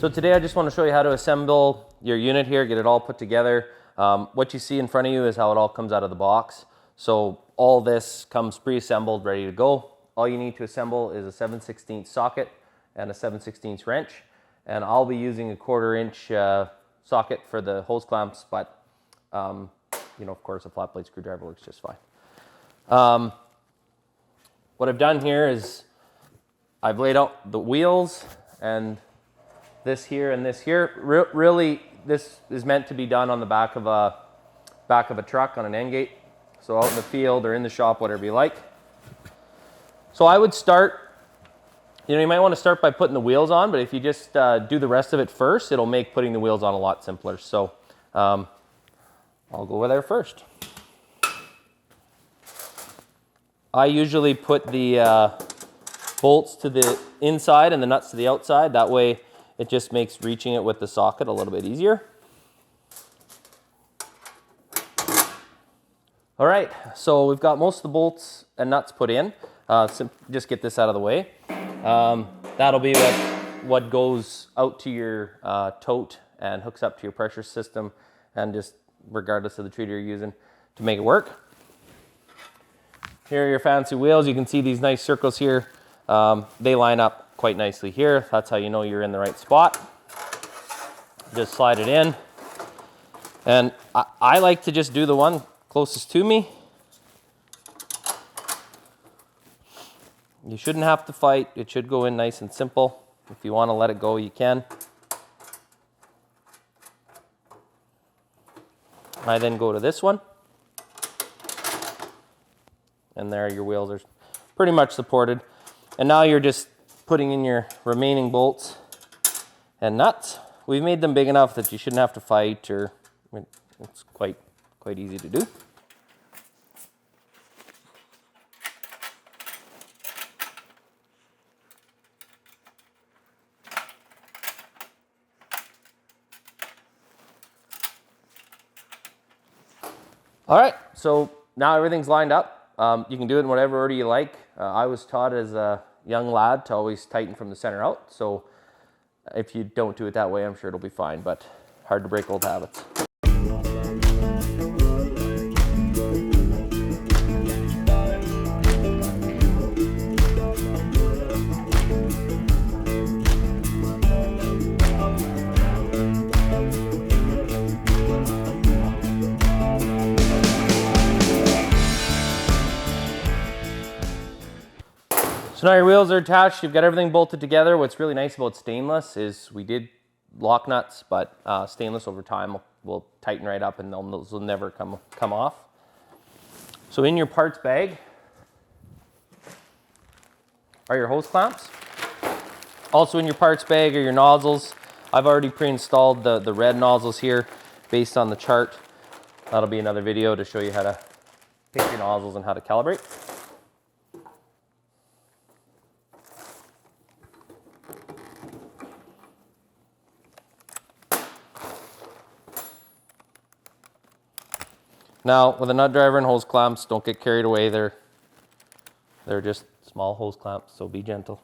So today I just want to show you how to assemble your unit here, get it all put together. What you see in front of you is how it all comes out of the box. So all this comes pre-assembled, ready to go. All you need to assemble is a 7/16 socket and a 7/16 wrench. And I'll be using a 1/4 inch socket for the hose clamps, but you know, of course, a flat blade screwdriver works just fine. What I've done here is I've laid out the wheels and this here and this here. Really, this is meant to be done on the back of a truck on an end gate. So out in the field or in the shop, whatever you like. So I would start, you know, you might want to start by putting the wheels on, but if you just do the rest of it first, it'll make putting the wheels on a lot simpler. So I'll go over there first. I usually put the bolts to the inside and the nuts to the outside. That way it just makes reaching it with the socket a little bit easier. All right, so we've got most of the bolts and nuts put in. Just get this out of the way. That'll be what goes out to your tote and hooks up to your pressure system, and just regardless of the treater you're using to make it work. Here are your fancy wheels. You can see these nice circles here. They line up quite nicely here. That's how you know you're in the right spot. Just slide it in. And I like to just do the one closest to me. You shouldn't have to fight. It should go in nice and simple. If you want to let it go, you can. I then go to this one. And there your wheels are pretty much supported. And now you're just putting in your remaining bolts and nuts. We've made them big enough that you shouldn't have to fight, or it's quite easy to do. All right, so now everything's lined up. You can do it in whatever order you like. I was taught as a young lad to always tighten from the center out. So if you don't do it that way, I'm sure it'll be fine, but hard to break old habits. So now your wheels are attached, you've got everything bolted together. What's really nice about stainless is we did lock nuts, but stainless over time will tighten right up and those will never come off. So in your parts bag are your hose clamps. Also in your parts bag are your nozzles. I've already pre-installed the red nozzles here based on the chart. That'll be another video to show you how to pick your nozzles and how to calibrate. Now, with a nut driver and hose clamps, don't get carried away. They're just small hose clamps, so be gentle.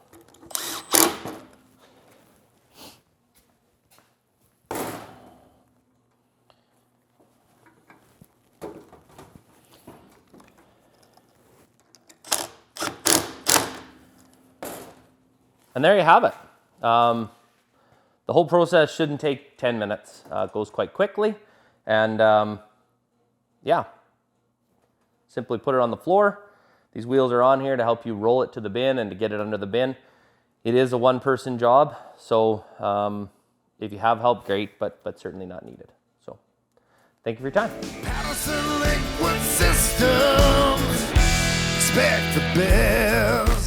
And there you have it. The whole process shouldn't take 10 minutes. It goes quite quickly, and yeah, simply put it on the floor. These wheels are on here to help you roll it to the bin and to get it under the bin. It is a one-person job, so if you have help, great, but certainly not needed. So thank you for your time. Patterson Liquid Systems, expect the best.